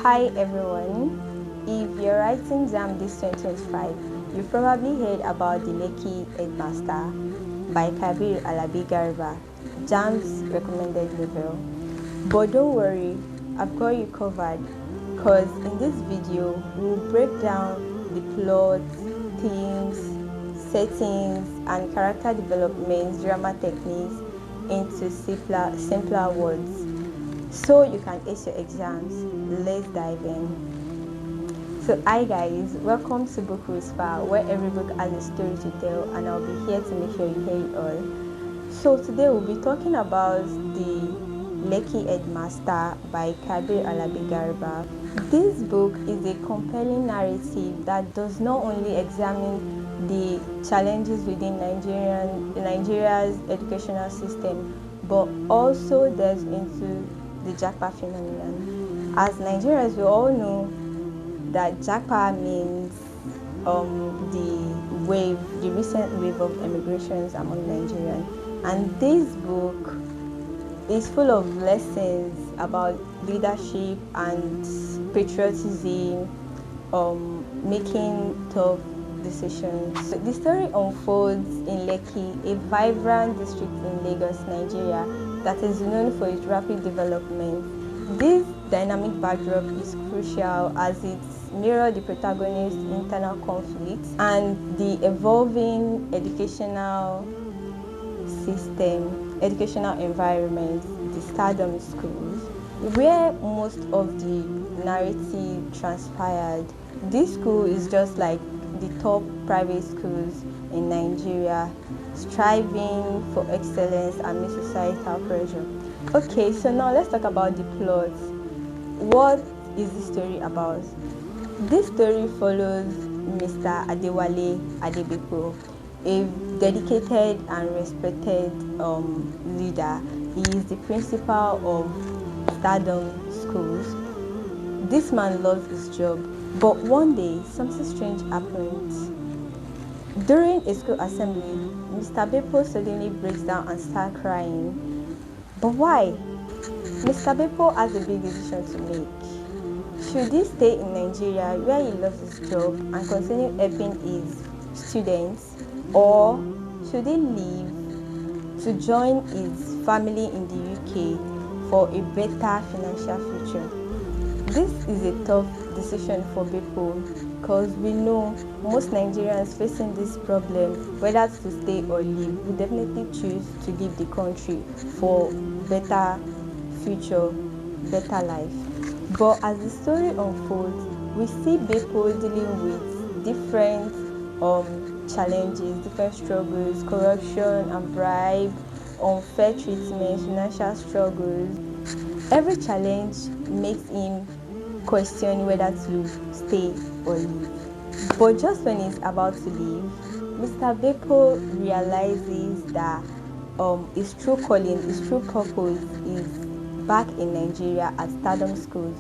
Hi everyone, if you're writing JAMB this 2025, you've probably heard about the Lekki Headmaster by Kabir Alabi Garba, JAMB's recommended novel. But don't worry, I've got you covered, because in this video we'll break down the plot, themes, settings and character developments, drama techniques into simpler words, so you can ace your exams. Let's dive in. So hi guys, welcome to Book Whisper, where every book has a story to tell, and I'll be here to make sure you hear it all. So today we'll be talking about the Lekki Headmaster by Kabir Alabi Garba. This book is a compelling narrative that does not only examine the challenges within Nigeria's educational system, but also delves into the JAMB phenomenon. As Nigerians, we all know that JAMB means the recent wave of immigrations among Nigerians, and this book is full of lessons about leadership and patriotism, making tough decisions. So the story unfolds in Lekki, a vibrant district in Lagos, Nigeria, that is known for its rapid development. This dynamic backdrop is crucial as it mirrors the protagonist's internal conflicts and the evolving educational environment, the Stardom schools, where most of the narrative transpired. This school is just like the top private schools in Nigeria, striving for excellence amid societal pressure. Okay, so now let's talk about the plot. What is this story about? This story follows Mr. Adewale Adebepo, a dedicated and respected leader. He is the principal of Stardom schools. This man loves his job, but one day something strange happens. During a school assembly, Mr. Bepo suddenly breaks down and starts crying. But why? Mr. Bepo has a big decision to make. Should he stay in Nigeria where he loves his job and continue helping his students, or should he leave to join his family in the UK for a better financial future? This is a tough decision for Bepo, because we know most Nigerians facing this problem, whether to stay or leave, will definitely choose to leave the country for better future, better life. But as the story unfolds, we see Bepo dealing with different challenges, different struggles, corruption and bribe, unfair treatment, financial struggles. Every challenge makes him question whether to stay or leave. But just when he's about to leave, Mr. Bepo realizes that his true calling, his true purpose is back in Nigeria at Stardom schools,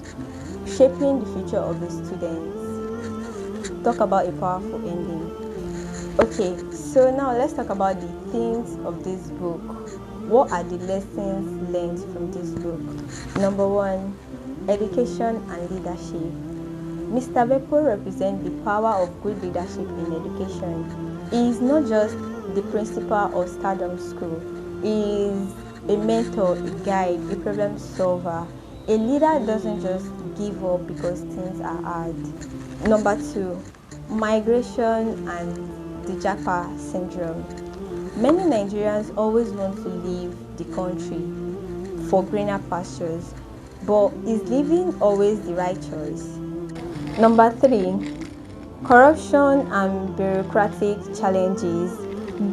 shaping the future of the students. Talk about a powerful ending. Okay, so now let's talk about the themes of this book. What are the lessons learned from this book? Number 1, education and leadership. Mr. Bepo represents the power of good leadership in education. He is not just the principal of Stardom School. He is a mentor, a guide, a problem solver. A leader doesn't just give up because things are hard. Number 2, migration and the JAMB syndrome. Many Nigerians always want to leave the country for greener pastures, but is leaving always the right choice? Number 3, corruption and bureaucratic challenges.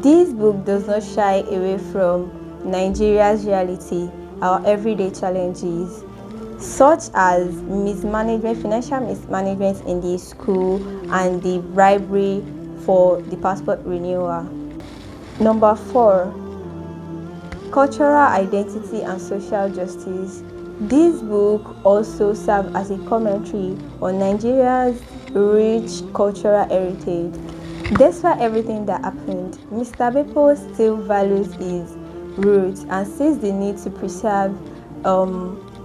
This book does not shy away from Nigeria's reality, our everyday challenges, such as mismanagement, financial mismanagement in the school, and the bribery for the passport renewal. Number 4, cultural identity and social justice. This book also serves as a commentary on Nigeria's rich cultural heritage. Despite everything that happened, Mr. Bepo still values his roots and sees the need to preserve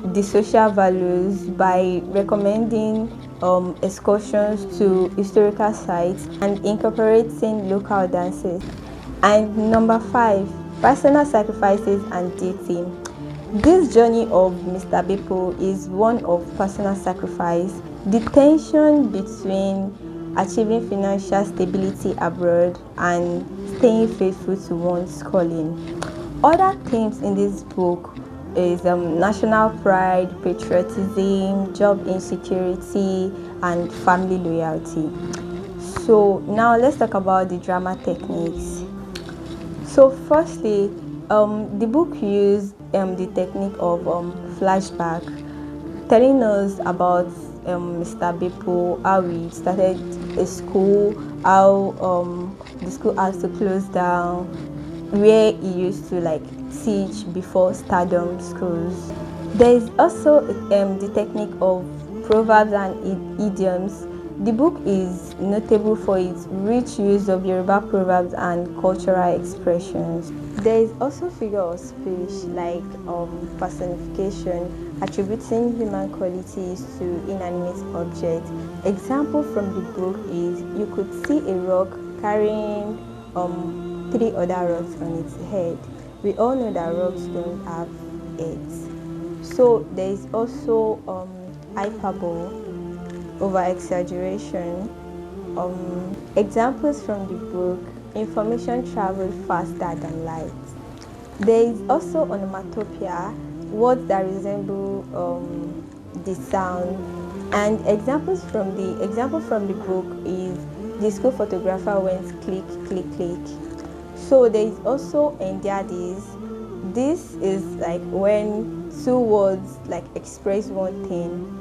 the social values by recommending excursions to historical sites and incorporating local dances. And number 5, personal sacrifices and dating. This journey of Mr. Beppo is one of personal sacrifice. The tension between achieving financial stability abroad and staying faithful to one's calling. Other themes in this book is national pride, patriotism, job insecurity, and family loyalty. So now let's talk about the drama techniques. So firstly, the book used the technique of flashback, telling us about Mr. Beppo, how he started a school, how the school has to close down, where he used to like teach before stardom schools. There is also the technique of proverbs and idioms. The book is notable for its rich use of Yoruba proverbs and cultural expressions. There is also figure of speech like personification, attributing human qualities to inanimate objects. Example from the book is you could see a rock carrying 3 other rocks on its head. We all know that rocks don't have heads. So there is also hyperbole, over exaggeration. Examples from the book: information travels faster than light. There is also onomatopoeia, words that resemble the sound. And example from the book is the school photographer went click click click. So there is also endiades. This is like when 2 words like express one thing.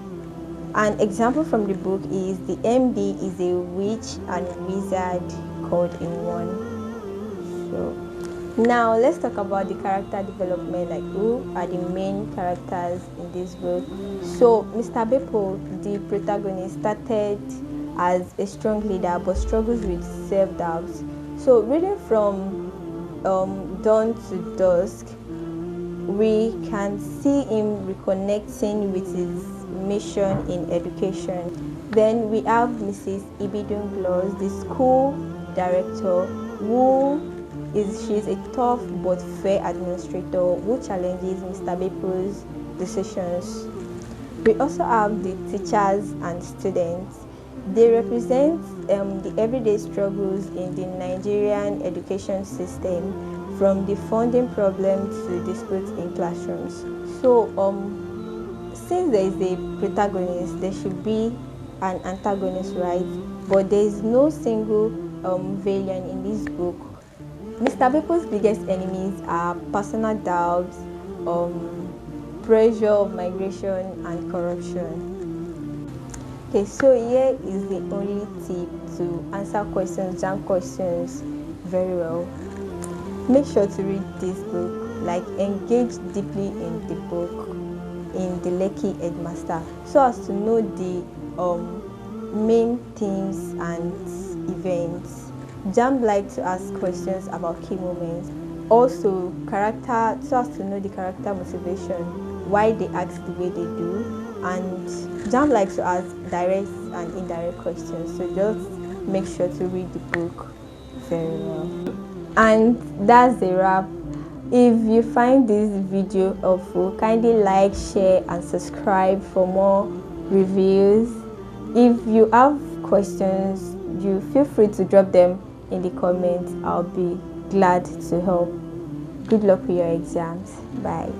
An example from the book is the MD is a witch and wizard called in one. So now let's talk about the character development, like who are the main characters in this book. So Mr. Beppo, the protagonist, started as a strong leader but struggles with self-doubt. So reading from dawn to dusk, we can see him reconnecting with his mission in education. Then we have Mrs. Ibidun Gloss, the school director, she's a tough but fair administrator who challenges Mr. Beppo's decisions. We also have the teachers and students. They represent the everyday struggles in the Nigerian education system, from the funding problem to disputes in classrooms. So since there is a protagonist, there should be an antagonist, right? But there is no single villain in this book. Mr. Beppo's biggest enemies are personal doubts, pressure of migration, and corruption. Okay, so here is the only tip to answer questions, JAMB questions very well. Make sure to read this book, like engage deeply in the book, in the Lekki Headmaster, so as to know the main themes and events. JAMB like to ask questions about key moments. Also, character, so as to know the character motivation, why they act the way they do. And JAMB likes to ask direct and indirect questions, so just make sure to read the book very well. And that's a wrap. If you find this video helpful, kindly like, share, and subscribe for more reviews. If you have questions, you feel free to drop them in the comments. I'll be glad to help. Good luck with your exams. Bye.